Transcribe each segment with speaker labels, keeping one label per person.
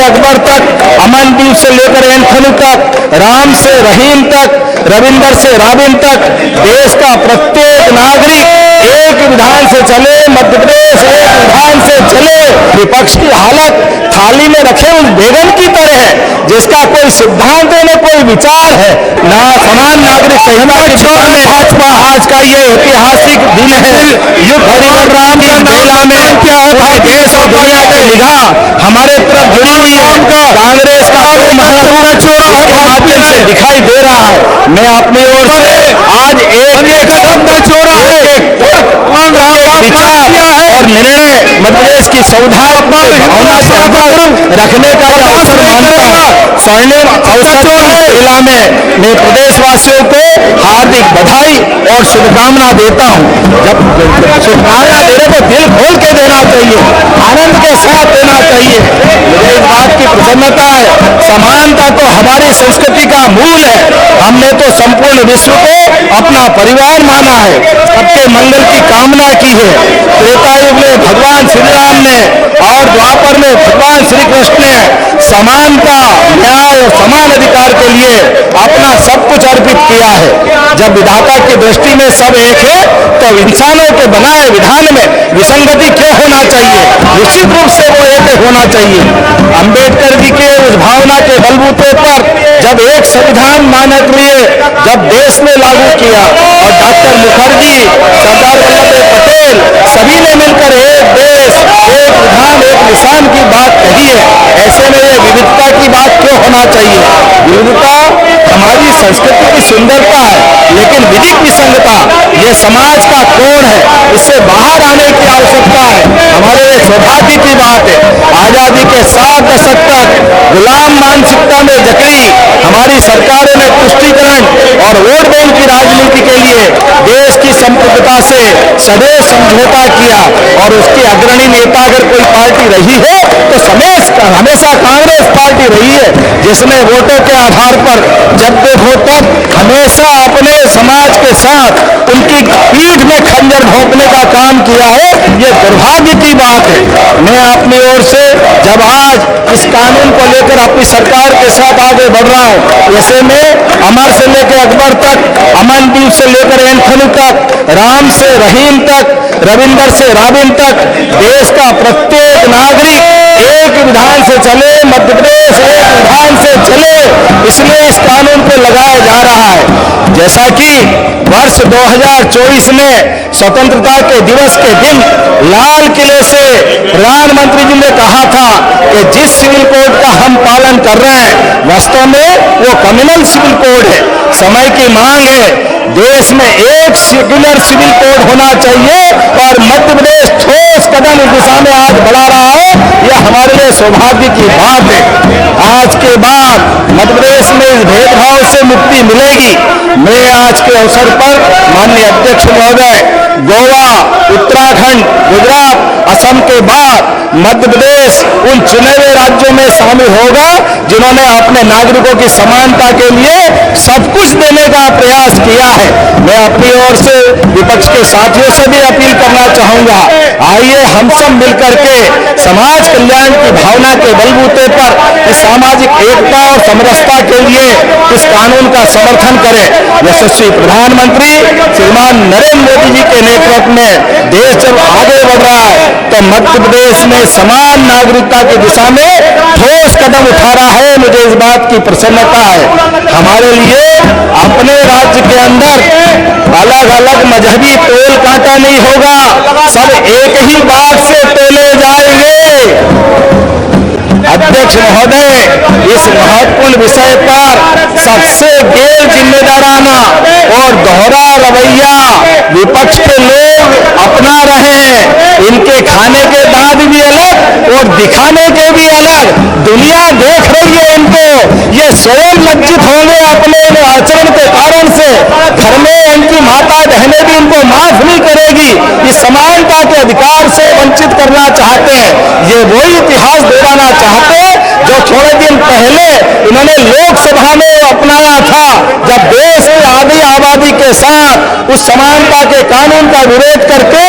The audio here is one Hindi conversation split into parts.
Speaker 1: अकबर तक, अमनदीप से लेकर एंथनी तक, राम से रहीम तक, रविंदर से राबिन तक, देश का प्रत्येक नागरिक एक विधान से चले, मध्य प्रदेश एक विधान से चले। विपक्ष की हालत थाली में रखे उस बेगन की तरह है जिसका कोई सिद्धांत न कोई विचार है, ना समान नागरिक संहिता की दिशा में भाजपा आज का ये ऐतिहासिक दिन है। युद्ध राम की बेला में क्या है, देश और दुनिया की निगाह हमारे तरफ जुड़ी हुई है। कांग्रेस का माध्यम से दिखाई दे रहा है। मैं अपनी ओर से आज एक विचार और निर्णय मध्य प्रदेश की सौभाग्य भावना से रखने का अवसर मानता हूँ। स्वर्णिम अवसर की बेला में मैं प्रदेशवासियों को हार्दिक बधाई और शुभकामना देता हूँ। जब शुभकामना दे रहे तो दिल खोल के देना चाहिए, आनंद के साथ देना चाहिए। मुझे इस बात की प्रसन्नता है, समानता तो हमारी संस्कृति का मूल है। हमने तो संपूर्ण विश्व को अपना परिवार माना है, सबके मंगल की कामना की है। त्रेता युग में भगवान श्री राम ने और द्वापर में भगवान श्री कृष्ण ने समानता, न्याय और समान अधिकार के लिए अपना सब कुछ अर्पित किया है। जब विधाता की दृष्टि में सब एक है तो इंसानों के बनाए विधान में विसंगति क्यों होना चाहिए? निश्चित रूप से वो एक होना चाहिए। अंबेडकर जी के उस भावना के बलबूते पर जब एक संविधान मानक लिए जब देश में लागू किया और डॉक्टर मुखर्जी, सरदार वल्लभ भाई पटेल सभी ने मिलकर एक देश एक विधान एक निशान की बात कही है, ऐसे में ये विविधता की बात क्यों होना चाहिए? विविधता हमारी संस्कृति की सुंदरता है, लेकिन विधिक विसंगता ये समाज का कोण है, इससे बाहर आने की आवश्यकता है। हमारे सौभाग्य की बात है, आजादी के 7 दशक तक गुलाम मानसिकता में जकड़ी हमारी सरकारों ने तुष्टीकरण और वोट बैंक की राजनीति के लिए देश की संप्रभुता से सदैव समझौता किया और उसकी अग्रणी नेता अगर कोई पार्टी रही है तो हमेशा कांग्रेस पार्टी रही है, जिसने वोटों के आधार पर जब देखो तब हमेशा अपने समाज के साथ उनकी पीठ में खंजर भोंकने का काम किया है। ये दुर्भाग्य की बात है। मैं अपनी ओर से जब आज इस कानून को लेकर अपनी सरकार के साथ आगे बढ़ रहा हूँ, ऐसे में अमर से लेकर अकबर तक, अमनदीप से लेकर एंथनी तक, राम से रहीम तक, रविंदर से राबिन तक, देश का प्रत्येक नागरिक एक विधान से चले, मध्य प्रदेश एक विधान से चले, इसलिए इस कानून को लगाया जा रहा है। जैसा कि वर्ष 2024 में स्वतंत्रता के दिवस के दिन लाल किले से प्रधानमंत्री जी ने कहा था कि जिस सिविल कोड का हम पालन कर रहे हैं वास्तव में वो कम्युनल सिविल कोड है। समय की मांग है, देश में एक सेक्युलर सिविल कोड होना चाहिए और मध्य प्रदेश ठोस कदम इस दिशा में आज बढ़ा रहा है। यह हमारे लिए सौभाग्य की बात है। आज के बाद मध्य प्रदेश में इस भेदभाव से मुक्ति मिलेगी। मैं आज के अवसर पर माननीय अध्यक्ष महोदय, गोवा, उत्तराखंड, गुजरात, असम के बाद मध्य प्रदेश उन चुने हुए राज्यों में शामिल होगा जिन्होंने अपने नागरिकों की समानता के लिए सब कुछ देने का प्रयास किया है। मैं अपनी ओर से विपक्ष के साथियों से भी अपील करना चाहूंगा, आइए हम सब मिलकर के समाज कल्याण की भावना के बलबूते पर इस सामाजिक एकता और समरसता के लिए इस कानून का समर्थन करें। यशस्वी प्रधानमंत्री श्रीमान नरेंद्र मोदी जी के नेतृत्व में देश जब आगे बढ़ रहा है तो मध्य प्रदेश में समान नागरिकता की दिशा में ठोस कदम उठा रहा है। मुझे इस बात की प्रसन्नता है। हमारे लिए अपने राज्य के अंदर अलग अलग मजहबी तोल कांटा नहीं होगा, सब एक ही बात से तोले जाएंगे। अध्यक्ष महोदय, इस महत्वपूर्ण विषय पर सबसे गैर जिम्मेदाराना और दोहरा रवैया विपक्ष के लोग अपना रहे हैं। इनके खाने के दांत भी अलग और दिखाने के भी अलग। दुनिया देख रही है इनको, ये स्वयं लज्जित होंगे अपने आचरण के कारण से। घर में इनकी माता बहनें भी इनको माफ नहीं करेगी। इस समानता के अधिकार से वंचित करना चाहते हैं। ये वही इतिहास दोहराना चाहते हैं जो थोड़े दिन पहले इन्होंने लोकसभा में अपनाया था, जब देश की आधी आबादी के साथ उस समानता के कानून का विरोध करके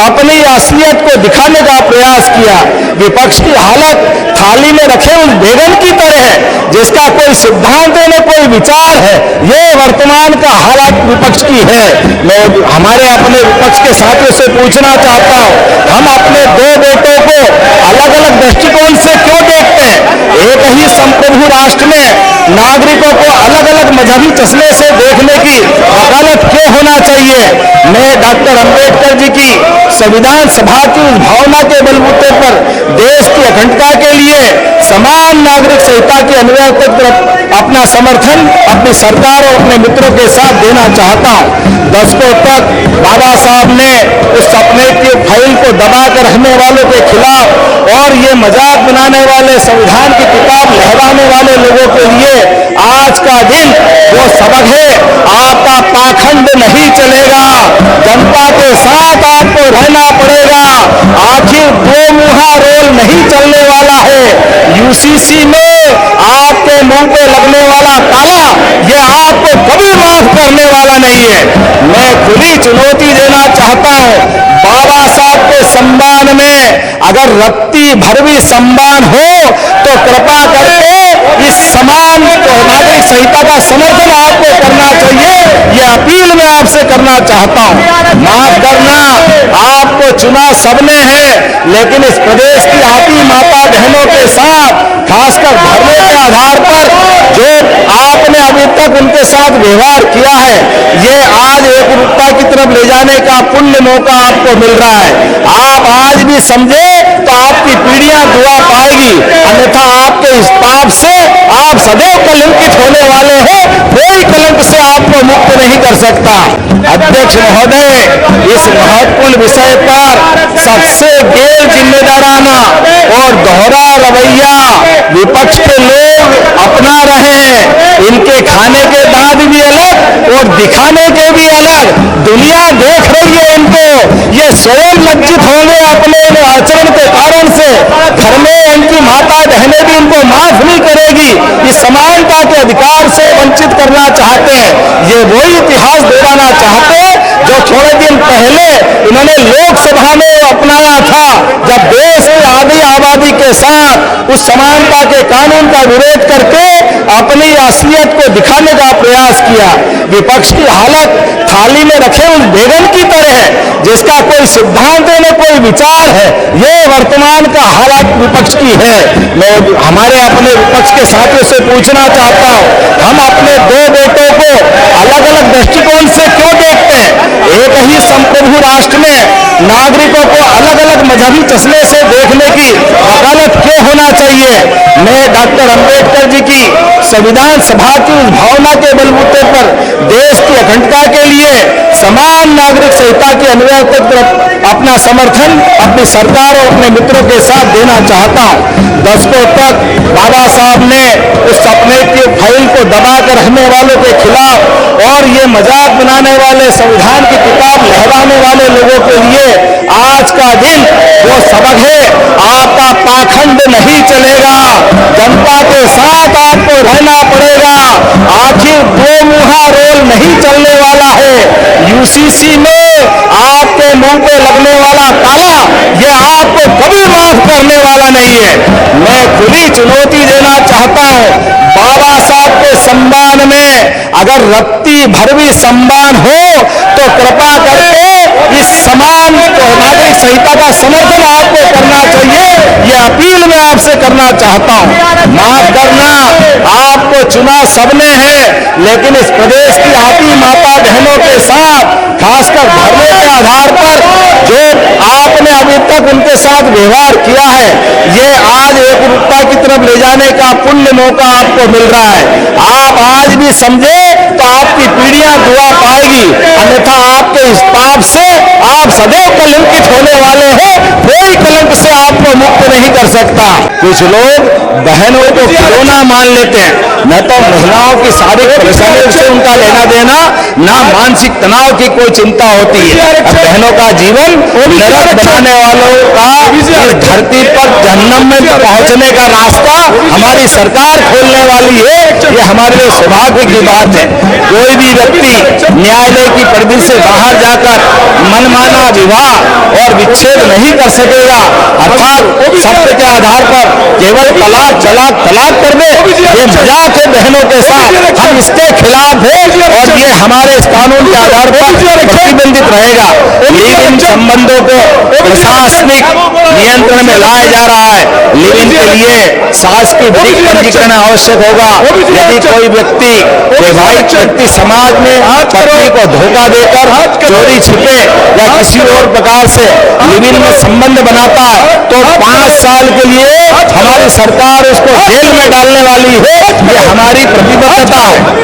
Speaker 1: अपनी असलियत को दिखाने का प्रयास किया। विपक्ष की हालत थाली में रखे उस बैगन की तरह है जिसका कोई सिद्धांत न कोई विचार है। ये वर्तमान का हालात विपक्ष की है। मैं हमारे अपने विपक्ष के साथियों से पूछना चाहता हूं, हम अपने दो बेटों को अलग अलग दृष्टिकोण से क्यों देखते हैं? एक ही संप्रभु राष्ट्र में नागरिकों को अलग अलग मजहबी चश्मे से देखने की वकालत क्यों होना चाहिए? मैं डॉक्टर अंबेडकर जी की संविधान सभा की उस भावना के बलबूते पर देश की अखंडता के लिए समान नागरिक संहिता के अन्वय तक अपना समर्थन अपनी सरकार और अपने मित्रों के साथ देना चाहता हूं। दशकों तक बाबा साहब ने उस सपने की फाइल को दबा कर रखने वालों के खिलाफ और ये मजाक बनाने वाले, संविधान की किताब लहराने वाले लोगों के लिए आज का दिन वो सबक है। आपका पाखंड नहीं चलेगा, जनता के साथ आपको रहना पड़ेगा। आखिर दो मुहा रोल नहीं चलने वाला है। यूसीसी में आपके मुंह पे लगने वाला ताला ये आपको कभी माफ करने वाला नहीं है। मैं खुली चुनौती देना चाहता हूं, बाबा साहब के सम्मान में अगर रत्ती भर भी सम्मान हो तो कृपा करके इस समान नागरिक संहिता का समर्थन आपको करना चाहिए। ये अपील मैं आपसे करना चाहता हूं। माफ करना, आपको चुना सबने है, लेकिन इस प्रदेश की आती माता बहनों के साथ खासकर धर्म के आधार पर जो आपने अभी तक उनके साथ व्यवहार किया है, ये आज एकरूपता की तरफ ले जाने का पुण्य मौका आपको मिल रहा है। आप आज भी समझे तो आपकी पीढ़ियां दुआ पाएगी, अन्यथा आपके इस पाप से आप सदैव कलंकित होने वाले हैं। कोई कलंक से आपको मुक्त नहीं कर सकता। अध्यक्ष महोदय, इस महत्वपूर्ण विषय पर सबसे गैर जिम्मेदाराना और दोहरा रवैया विपक्ष के लोग अपना रहे हैं। इनके खाने के दांत भी अलग और दिखाने के भी अलग। दुनिया देख रही है इनको, ये स्वयं लज्जित होंगे अपने आचरण के कारण से। घर में इनकी माता बहनें भी इनको माफ नहीं करेगी। इस समानता के अधिकार से वंचित करना चाहते हैं। ये वही इतिहास दोहराना चाहते हैं जो थोड़े दिन पहले इन्होंने लोकसभा में अपनाया था, जब देश की आधी आबादी के साथ उस समानता के कानून का विरोध करके अपनी असलियत को दिखाने का प्रयास किया। विपक्ष की हालत थाली में रखे उस बैगन की तरह है जिसका कोई सिद्धांत न कोई विचार है। ये वर्तमान का हालत विपक्ष की है। मैं हमारे अपने विपक्ष के साथियों से पूछना चाहता हूं, हम अपने दो बेटों को अलग अलग दृष्टिकोण से क्यों देखते हैं? एक ही संप्रभु राष्ट्र में नागरिकों को अलग अलग मजहबी चश्मे से देखने की वकालत क्यों होना चाहिए? मैं डॉक्टर अंबेडकर जी की संविधान सभा की उस भावना के बलबूते पर देश की अखंडता के लिए समान नागरिक संहिता के अन्वय तक अपना समर्थन अपनी सरकार और अपने मित्रों के साथ देना चाहता हूं। दशकों तक बाबा साहब ने उस सपने की फाइल को दबा कर रखने वालों के खिलाफ और ये मजाक बनाने वाले, संविधान की किताब लहराने वाले लोगों के लिए आज का दिन वो सबक है। आपका पाखंड नहीं चलेगा, जनता के साथ आपको रहना पड़ेगा। आखिर दो मुहा रोल नहीं चलने वाला है। यूसीसी में आपके मुंह पे लगने वाला ताला ये आपको कभी माफ करने वाला नहीं है। मैं खुली चुनौती देना चाहता हूं, बाबा साहब के सम्मान में अगर रत्ती भर भी सम्मान हो तो कृपा करके इस समान नागरिक संहिता का समर्थन आपको करना चाहिए। ये अपील मैं आपसे करना चाहता हूं। माफ करना, आपको चुना सबने है, लेकिन इस प्रदेश की आती माता बहनों के साथ खासकर धर्म के आधार पर जो आपने अभी तक उनके साथ व्यवहार किया है, ये आज एकरूपता की तरफ ले जाने का पुण्य मौका आपको मिल रहा है। आप आज भी समझे तो आपकी पीढ़ियां दुआ पाएगी, अन्यथा आपके इस पाप से आप सदैव कलंकित होने वाले हैं। कोई कलंक से आपको मुक्त नहीं कर सकता। कुछ लोग बहनों को खिलौना मान लेते हैं, न तो महिलाओं की शारीरिक परेशानियों से उनका लेना देना, ना मानसिक तनाव की कोई चिंता होती है। अब बहनों का जीवन नरक बनाने वालों का इस धरती पर जहन्नम में पहुंचने का रास्ता हमारी सरकार खोलने वाली है। ये हमारे लिए सौभाग्य की बात है। कोई भी व्यक्ति न्यायालय की परिधि से बाहर जाकर मनमाना विवाह और विच्छेद नहीं कर सकेगा, अर्थात सत्य के आधार पर केवल तलाक कर दे, ये मजाक है बहनों के साथ। हम इसके खिलाफ हैं और ये हमारे इस कानून के आधार पर प्रतिबंधित रहेगा। लिव इन संबंधों को प्रशासनिक नियंत्रण में लाया जा रहा है। लिव इन के लिए सास की बड़ी पंजीकरण आवश्यक होगा। यदि कोई व्यक्ति वैवाहिक व्यक्ति समाज में पत्नी को धोखा देकर चोरी छिपे या किसी और प्रकार से लिव इन में संबंध बनाता है तो 5 साल के लिए हमारी सरकार उसको जेल में डालने वाली है। ये हमारी प्रतिबद्धता है।